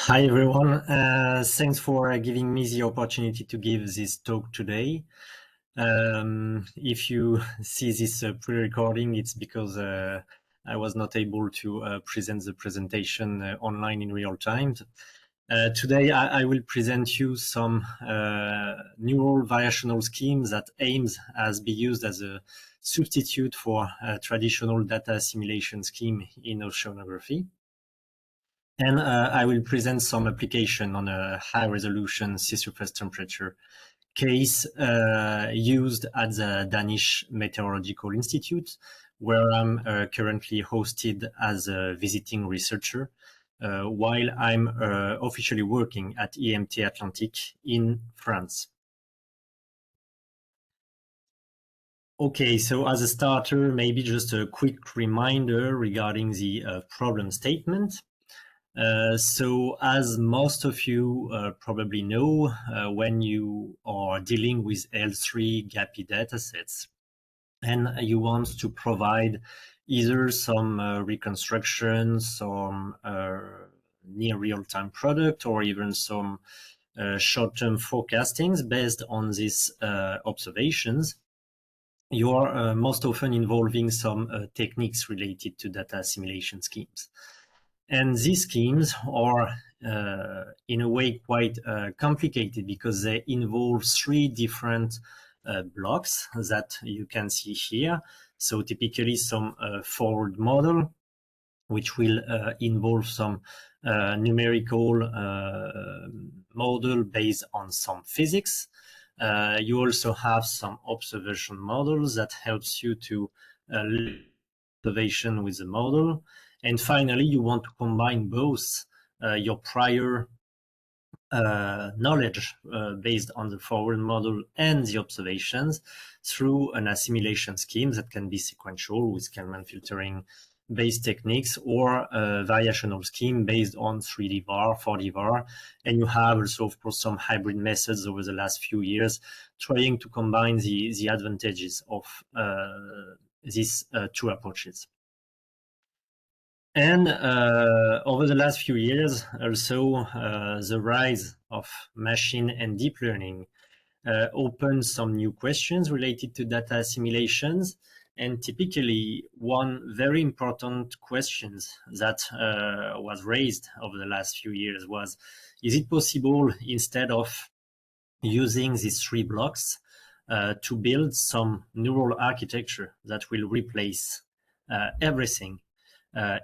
Hi everyone, thanks for giving me the opportunity to give this talk today. If you see this pre-recording, it's because I was not able to present the presentation online in real time. Today I will present you some neural variational schemes that aims as be used as a substitute for a traditional data assimilation scheme in oceanography. And I will present some application on a high-resolution sea surface temperature case used at the Danish Meteorological Institute, where I'm currently hosted as a visiting researcher, while I'm officially working at EMT Atlantique in France. Okay, so as a starter, maybe just a quick reminder regarding the problem statement. So as most of you probably know, when you are dealing with L3 GAPI datasets and you want to provide either some reconstruction, some near real-time product, or even some short-term forecastings based on these observations, you are most often involving some techniques related to data assimilation schemes. And these schemes are, in a way, quite complicated because they involve three different blocks that you can see here. So typically some forward model, which will involve some numerical model based on some physics. You also have some observation models that helps you to observation with the model. And finally, you want to combine both your prior knowledge based on the forward model and the observations through an assimilation scheme that can be sequential with Kalman filtering based techniques, or a variational scheme based on 3DVar, 4DVar. And you have also, of course, some hybrid methods over the last few years trying to combine the advantages of these two approaches. And over the last few years, also the rise of machine and deep learning opened some new questions related to data assimilations. And typically, one very important question that was raised over the last few years was, is it possible, instead of using these three blocks, to build some neural architecture that will replace everything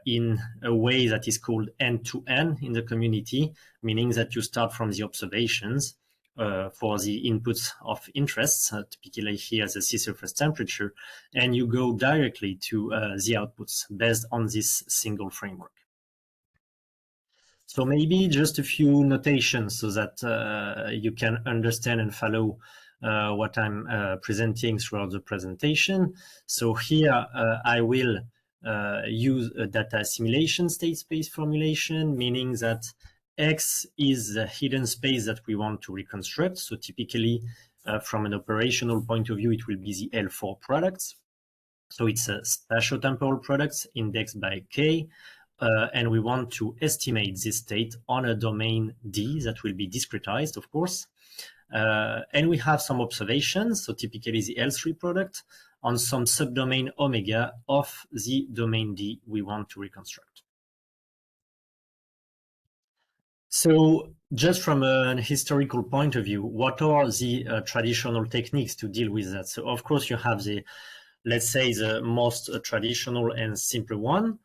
in a way that is called end-to-end in the community, meaning that you start from the observations for the inputs of interest, typically here the sea surface temperature, and you go directly to the outputs based on this single framework. So maybe just a few notations so that you can understand and follow what I'm presenting throughout the presentation. So here I will use a data assimilation state space formulation, meaning that X is the hidden space that we want to reconstruct. So typically, from an operational point of view, it will be the L4 products. So it's a spatiotemporal products indexed by K, and we want to estimate this state on a domain D that will be discretized, of course. And we have some observations, so typically the L3 product, on some subdomain omega of the domain D we want to reconstruct. So just from a historical point of view, what are the traditional techniques to deal with that? So of course you have the, let's say, the most traditional and simple one,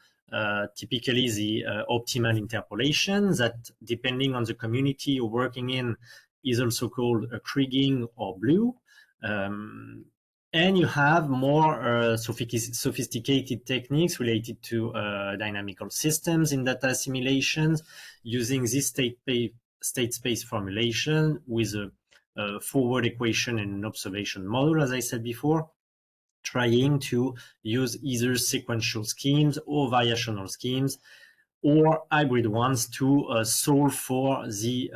typically the optimal interpolation that, depending on the community you're working in, is also called a kriging or blue. And you have more sophisticated techniques related to dynamical systems in data assimilations, using this state space formulation with a forward equation and an observation model, as I said before, trying to use either sequential schemes or variational schemes or hybrid ones to solve for the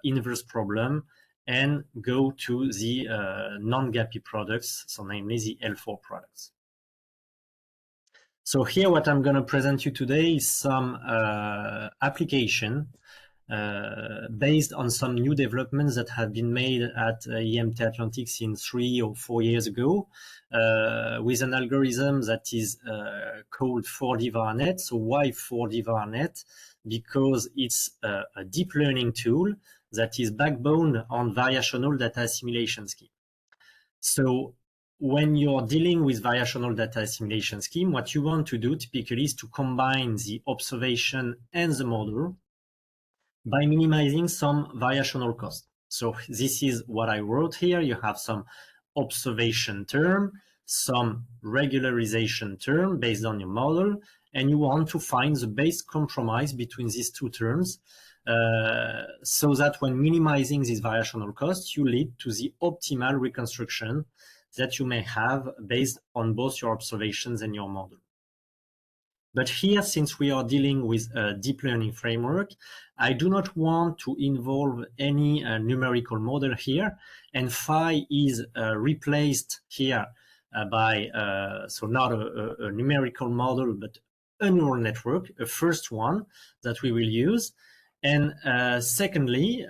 inverse problem and go to the non-GAPI products, so namely the L4 products. So here what I'm going to present you today is some application based on some new developments that have been made at IMT Atlantique since 3 or 4 years ago, with an algorithm that is called 4DVarNet. So why 4DVarNet? Because it's a deep learning tool that is backbone on variational data assimilation scheme. So when you're dealing with variational data assimilation scheme, what you want to do typically is to combine the observation and the model by minimizing some variational cost. So this is what I wrote here. You have some observation term, some regularization term based on your model, and you want to find the best compromise between these two terms so that when minimizing these variational costs, you lead to the optimal reconstruction that you may have based on both your observations and your model. But here, since we are dealing with a deep learning framework, I do not want to involve any numerical model here, and phi is replaced here by, so not a numerical model, but a neural network, a first one that we will use. And secondly,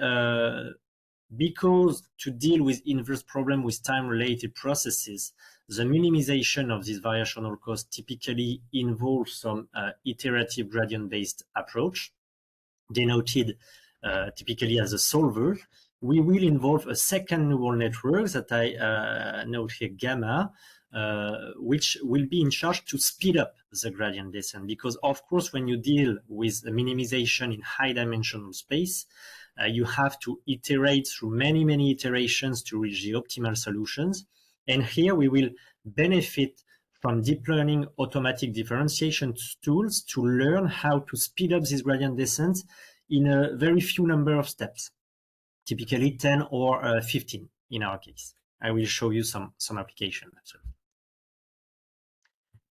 because to deal with inverse problem with time-related processes, the minimization of this variational cost typically involves some iterative gradient-based approach, denoted typically as a solver. We will involve a second neural network that I note here, gamma, which will be in charge to speed up the gradient descent. Because of course, when you deal with the minimization in high-dimensional space, you have to iterate through many iterations to reach the optimal solutions. And here we will benefit from deep learning automatic differentiation tools to learn how to speed up this gradient descent in a very few number of steps, typically 10 or 15 in our case. I will show you some application.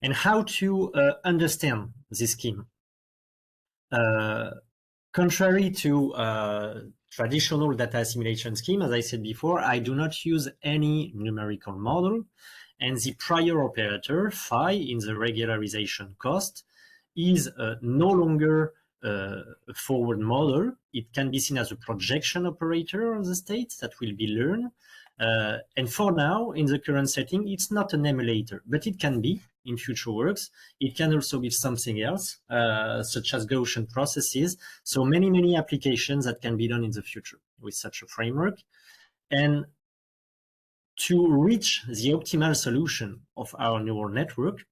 And how to understand this scheme. Contrary to traditional data assimilation scheme, as I said before, I do not use any numerical model, and the prior operator, phi, in the regularization cost, is no longer a forward model. It can be seen as a projection operator of the state that will be learned. And for now, in the current setting, it's not an emulator, but it can be in future works. It can also be something else, such as Gaussian processes. So many applications that can be done in the future with such a framework. And to reach the optimal solution of our neural network,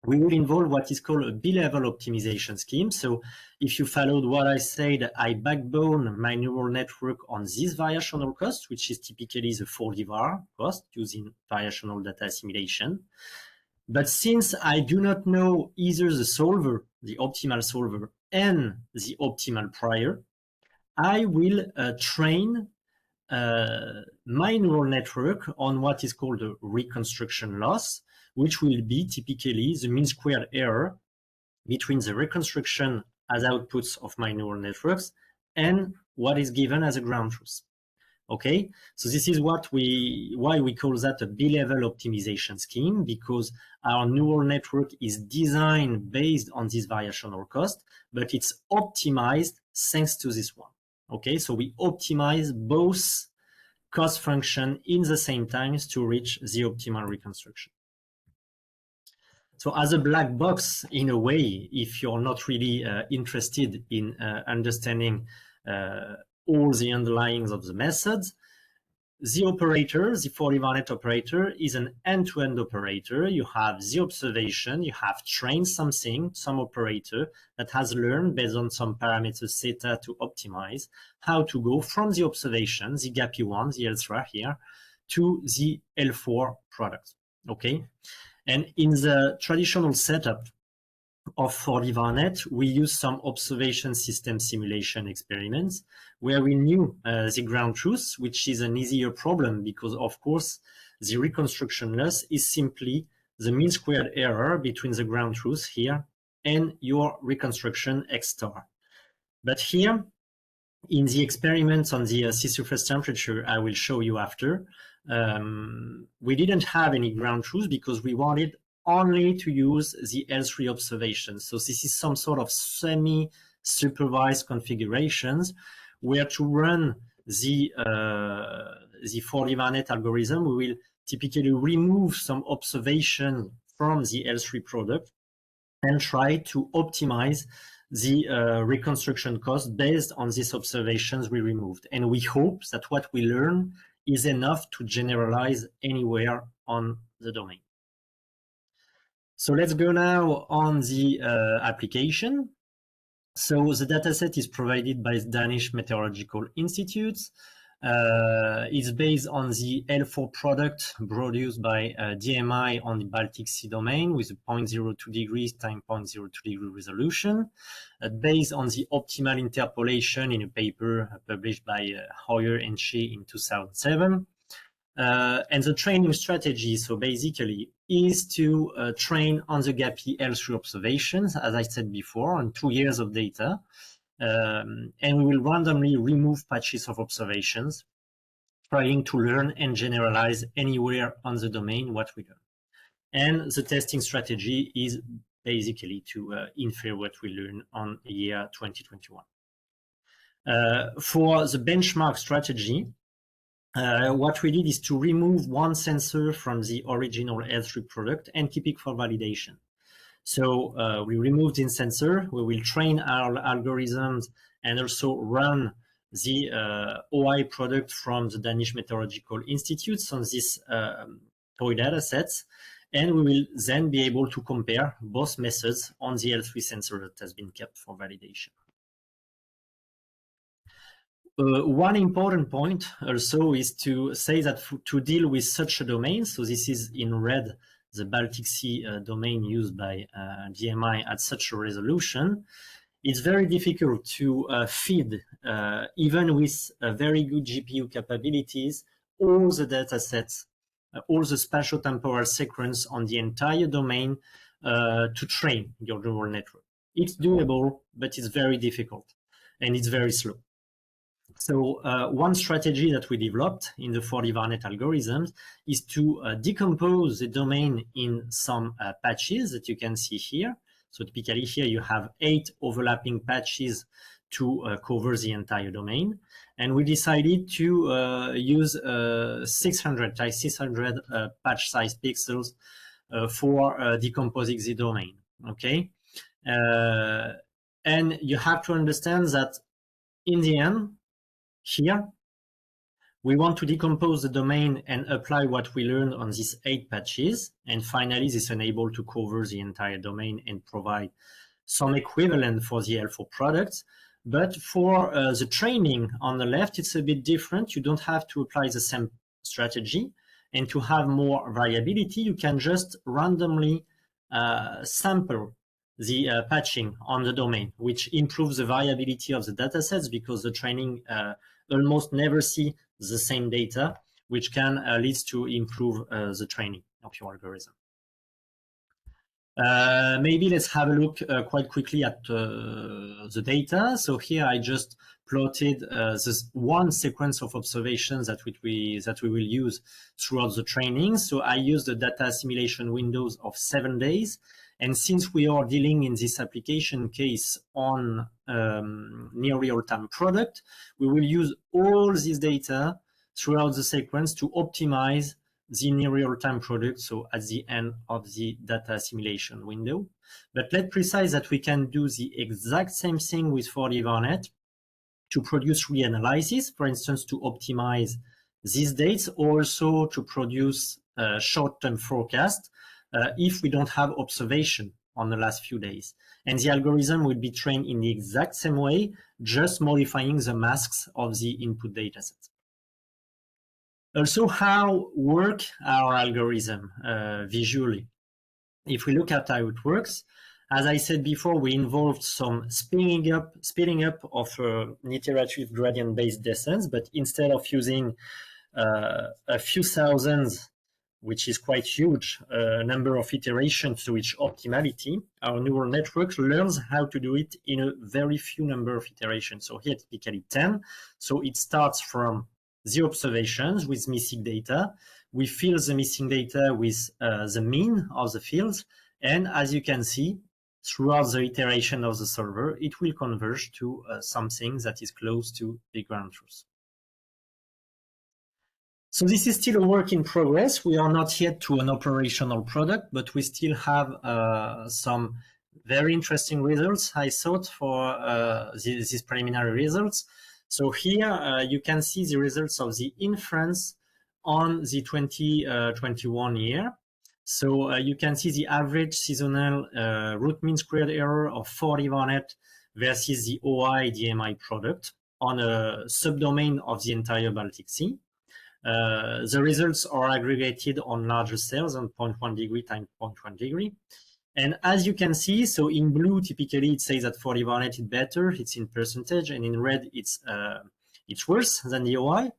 we will involve what is called a B-level optimization scheme. So if you followed what I said, I backbone my neural network on this variational cost, which is typically the 4DVAR cost using variational data assimilation. But since I do not know either the solver, the optimal solver, and the optimal prior, I will train my neural network on what is called a reconstruction loss, which will be typically the mean squared error between the reconstruction as outputs of my neural networks and what is given as a ground truth. Okay, so this is why we call that a B-level optimization scheme, because our neural network is designed based on this variational cost, but it's optimized thanks to this one. Okay, so we optimize both cost function in the same times to reach the optimal reconstruction. So as a black box, in a way, if you're not really interested in understanding all the underlyings of the methods, the operator, the 4DVarNet operator, is an end-to-end operator. You have the observation, you have trained something, some operator that has learned based on some parameters theta to optimize how to go from the observation, the GAPI1, the L3 here, to the L4 product. Okay, and in the traditional setup of 4DVarNet, we use some observation system simulation experiments where we knew the ground truth, which is an easier problem because, of course, the reconstruction loss is simply the mean squared error between the ground truth here and your reconstruction X star. But here, in the experiments on the sea surface temperature I will show you after, we didn't have any ground truth because we wanted only to use the L3 observation. So this is some sort of supervised configurations, where to run the 4DVarNet algorithm, we will typically remove some observation from the L3 product and try to optimize the reconstruction cost based on these observations we removed. And we hope that what we learn is enough to generalize anywhere on the domain. So let's go now on the application. So the dataset is provided by the Danish Meteorological Institute. It's based on the L4 product produced by DMI on the Baltic Sea domain with a 0.02 degrees times 0.02 degree resolution, based on the optimal interpolation in a paper published by Høyer and Shea in 2007. And the training strategy, so basically, is to train on the GAPI L3 observations, as I said before, on 2 years of data. And we will randomly remove patches of observations, trying to learn and generalize anywhere on the domain what we learn. And the testing strategy is basically to infer what we learn on year 2021. For the benchmark strategy, what we did is to remove one sensor from the original L3 product and keep it for validation. So we removed this sensor, we will train our algorithms and also run the OI product from the Danish Meteorological Institute on these toy data sets, and we will then be able to compare both methods on the L3 sensor that has been kept for validation. One important point also is to say that to deal with such a domain, so this is in red, the Baltic Sea domain used by DMI at such a resolution, it's very difficult to feed, even with very good GPU capabilities, all the data sets, all the spatial-temporal sequence on the entire domain to train your neural network. It's doable, but it's very difficult and it's very slow. So one strategy that we developed in the 4DVarNet algorithms is to decompose the domain in some patches that you can see here. So typically here you have 8 overlapping patches to cover the entire domain. And we decided to use 600 patch size pixels for decomposing the domain, okay? And you have to understand that in the end, here, we want to decompose the domain and apply what we learned on these 8 patches. And finally, this enables to cover the entire domain and provide some equivalent for the L4 products. But for the training on the left, it's a bit different. You don't have to apply the same strategy. And to have more variability, you can just randomly sample the patching on the domain, which improves the variability of the datasets because the training almost never see the same data, which can lead to improve the training of your algorithm. Maybe let's have a look quite quickly at the data. So here I just plotted this one sequence of observations that we will use throughout the training. So I used the data assimilation windows of 7 days. And since we are dealing in this application case on near real-time product, we will use all this data throughout the sequence to optimize the near real-time product, so at the end of the data assimilation window. But let's precise that we can do the exact same thing with 4DVarNet to produce reanalysis, for instance, to optimize these dates, also to produce short-term forecast if we don't have observation on the last few days. And the algorithm will be trained in the exact same way, just modifying the masks of the input datasets. Also, how work our algorithm visually? If we look at how it works, as I said before, we involved some speeding up of an iterative gradient-based descent, but instead of using a few thousands, which is quite huge, number of iterations to reach optimality, our neural network learns how to do it in a very few number of iterations. So here, typically 10. So it starts from the observations with missing data. We fill the missing data with the mean of the fields. And as you can see, throughout the iteration of the solver, it will converge to something that is close to the ground truth. So this is still a work in progress. We are not yet to an operational product, but we still have some very interesting results, I thought, for these preliminary results. So here you can see the results of the inference on the 2021 year. So you can see the average seasonal root mean squared error of 4DVarNet versus the OI DMI product on a subdomain of the entire Baltic Sea. The results are aggregated on larger cells on 0.1 degree times 0.1 degree. And as you can see, so in blue, typically it says that 4DVarNet is better, it's in percentage, and in red, it's worse than the OI.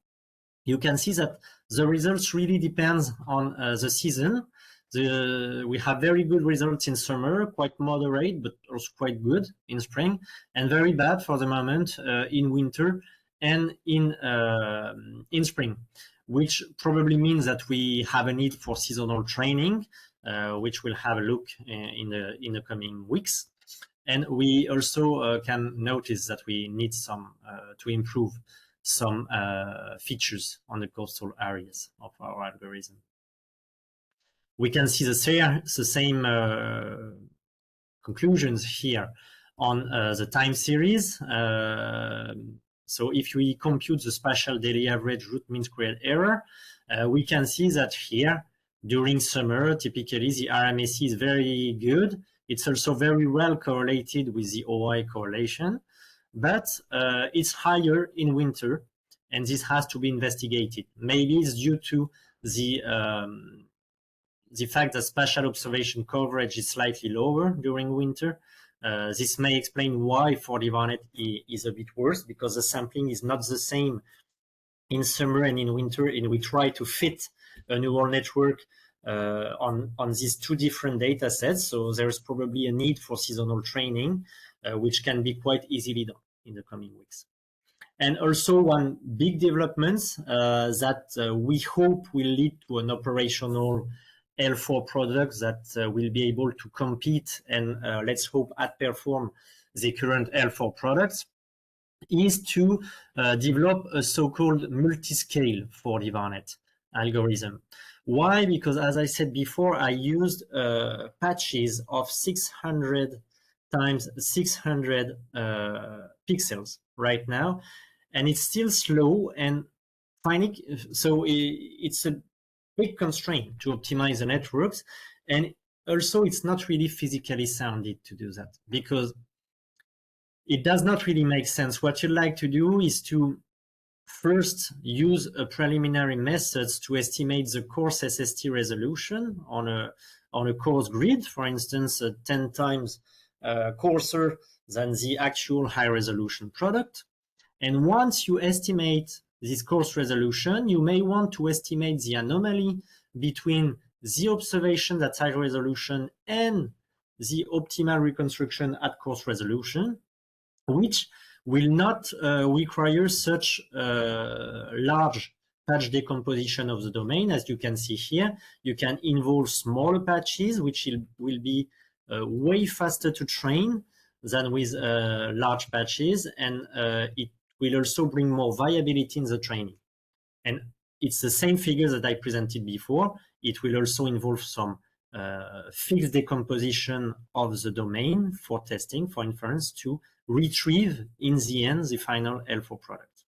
You can see that the results really depends on the season. We have very good results in summer, quite moderate, but also quite good in spring, and very bad for the moment in winter and in spring, which probably means that we have a need for seasonal training, which we'll have a look in the coming weeks. And we also can notice that we need some to improve some features on the coastal areas of our algorithm. We can see the same conclusions here on the time series. So if we compute the spatial daily average root mean squared error, we can see that here during summer, typically the RMSE is very good. It's also very well correlated with the OI correlation, but it's higher in winter, and this has to be investigated. Maybe it's due to the fact that spatial observation coverage is slightly lower during winter. This may explain why 4DVarNet is a bit worse, because the sampling is not the same in summer and in winter, and we try to fit a neural network on these two different data sets. So there's probably a need for seasonal training, which can be quite easily done in the coming weeks. And also one big development that we hope will lead to an operational L4 product that will be able to compete and let's hope outperform the current L4 products, is to develop a so-called multi-scale 4DVarNet algorithm. Why? Because as I said before, I used patches of 600 times 600 pixels right now, and it's still slow and finding, so it's a big constraint to optimize the networks. And also it's not really physically sounded to do that, because it does not really make sense. What you'd like to do is to first use a preliminary methods to estimate the coarse SST resolution on a coarse grid, for instance, 10 times coarser than the actual high resolution product. And once you estimate this coarse resolution, you may want to estimate the anomaly between the observation at high resolution and the optimal reconstruction at coarse resolution, which will not require such large patch decomposition of the domain. As you can see here, you can involve smaller patches, which will be way faster to train than with large patches, and it will also bring more viability in the training. And it's the same figures that I presented before. It will also involve some fixed decomposition of the domain for testing, for inference, to retrieve in the end the final L4 product.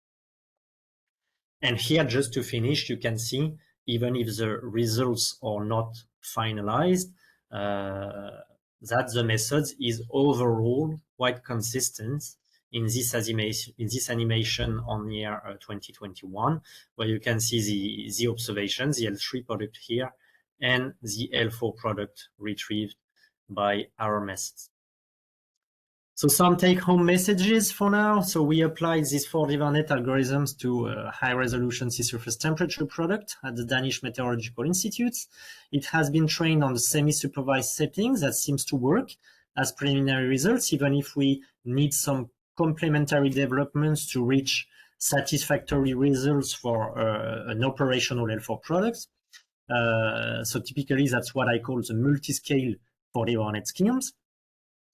And here, just to finish, you can see, even if the results are not finalized, that the method is overall quite consistent in this animation on year 2021, where you can see the observations, the L3 product here, and the L4 product retrieved by our methods. So some take-home messages for now. So we applied these 4DVarNet algorithms to a high-resolution sea surface temperature product at the Danish Meteorological Institute. It has been trained on the semi-supervised settings. That seems to work as preliminary results, even if we need some complementary developments to reach satisfactory results for an operational L4 product. So typically, that's what I call the multi-scale 4DVarNet schemes.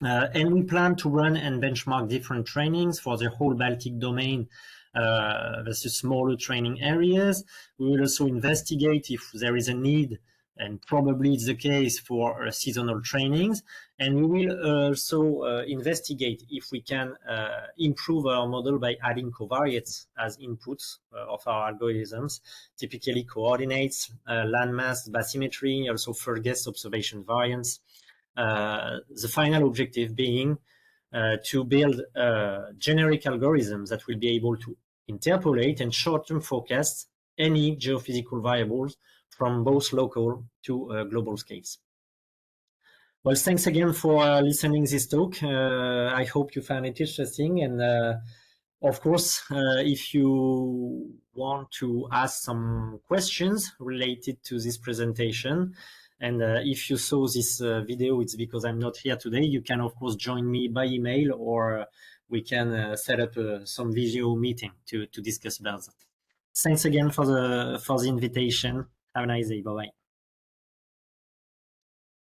And we plan to run and benchmark different trainings for the whole Baltic domain versus smaller training areas. We will also investigate if there is a need, and probably it's the case, for seasonal trainings. And we will also investigate if we can improve our model by adding covariates as inputs of our algorithms, typically coordinates, landmass, bathymetry, also third guess observation variance. The final objective being to build generic algorithms that will be able to interpolate and short-term forecast any geophysical variables from both local to global scales. Well, thanks again for listening this talk. I hope you found it interesting. And of course, if you want to ask some questions related to this presentation, and if you saw this video, it's because I'm not here today, you can, of course, join me by email, or we can set up some video meeting to discuss about that. Thanks again for the invitation. Have a nice day. Bye-bye.